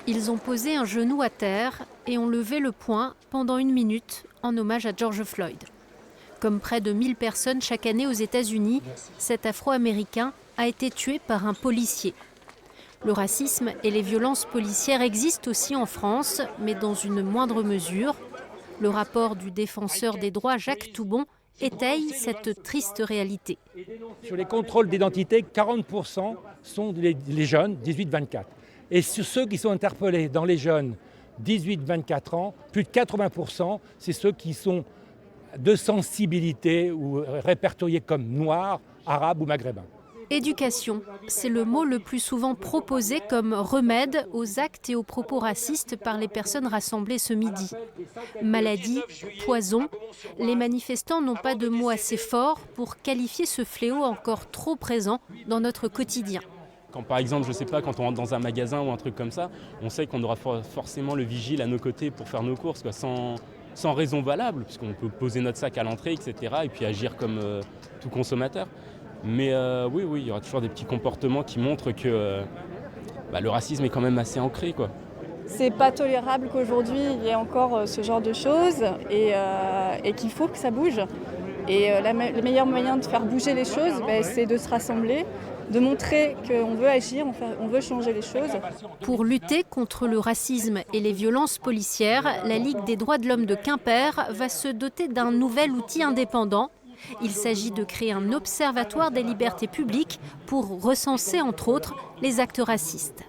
Ils ont posé un genou à terre et ont levé le poing pendant 1 minute en hommage à George Floyd. Comme près de 1000 personnes chaque année aux États-Unis, cet Afro-Américain a été tué par un policier. Le racisme et les violences policières existent aussi en France, mais dans une moindre mesure. Le rapport du défenseur des droits Jacques Toubon étaye cette triste réalité. Sur les contrôles d'identité, 40% sont les jeunes 18-24. Et sur ceux qui sont interpellés dans les jeunes 18-24 ans, plus de 80%, c'est ceux qui sont de sensibilité ou répertoriés comme noirs, arabes ou maghrébins. Éducation, c'est le mot le plus souvent proposé comme remède aux actes et aux propos racistes par les personnes rassemblées ce midi. Maladie, poison, les manifestants n'ont pas de mots assez forts pour qualifier ce fléau encore trop présent dans notre quotidien. Quand par exemple, je sais pas, quand on rentre dans un magasin ou un truc comme ça, on sait qu'on aura forcément le vigile à nos côtés pour faire nos courses, quoi, sans raison valable, puisqu'on peut poser notre sac à l'entrée, etc. et puis agir comme tout consommateur. Mais oui, il y aura toujours des petits comportements qui montrent que le racisme est quand même assez ancré, quoi. C'est pas tolérable qu'aujourd'hui il y ait encore ce genre de choses et qu'il faut que ça bouge. Et le meilleur moyen de faire bouger les choses, c'est de se rassembler, de montrer qu'on veut agir, on veut changer les choses. Pour lutter contre le racisme et les violences policières, la Ligue des droits de l'homme de Quimper va se doter d'un nouvel outil indépendant. Il s'agit de créer un observatoire des libertés publiques pour recenser, entre autres, les actes racistes.